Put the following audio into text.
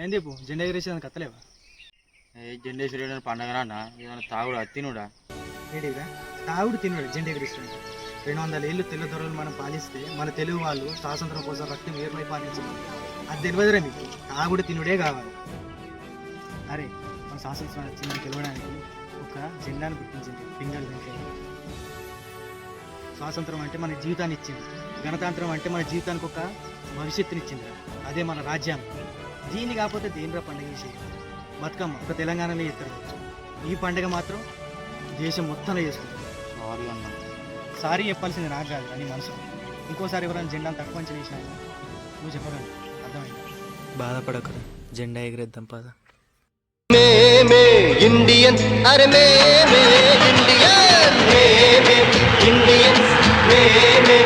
ఏంది జెండా ఎగరేసేదానికి కత్తలేవా? ఏ జెండేశ్వరి పండగ అన్న ఏమైనా తాగుడా తినుడా? ఏంటిరా తాగుడు తిన్నాడు జెండా ఎగరేస్తాడు. 200 ఏళ్ళు తెల్ల దొరలు మనం పాలిస్తే మన తెలుగు వాళ్ళు స్వాతంత్రం కోసం రక్తం ఏర్పై పాలించారు. అది తెలియదురా మీకు. తాగుడు తినుడే కావాలి. అరే మన స్వాతంత్రం వచ్చిందని గెలవడానికి ఒక జెండాను గుర్తించింది పింగళి వెంకయ్య. స్వాతంత్రం అంటే మన జీవితాన్ని ఇచ్చింది. గణతంత్రం అంటే మన జీవితానికి ఒక భవిష్యత్తునిచ్చింది. అదే మన రాజ్యాంగం. దీన్ని కాకపోతే దేనిరా పండుగ చేసేది? బతుకమ్మ ఒక తెలంగాణలో చేస్తారు. ఈ పండుగ మాత్రం దేశం మొత్తంలో చేసుకుంటారు. సారీ అన్న. సారీ చెప్పాల్సింది నాకు కాదు అని మనసు. ఇంకోసారి ఎవరైనా జెండాను తక్కువ అంచనా వేసినా నువ్వు చెప్పగలవు. అర్థమైంది? బాధపడకురా, జెండా ఎగిరేద్దాం పద. మేమే ఇండియన్స్, అరే మేమే ఇండియన్, మేమే ఇండియన్స్, మేమే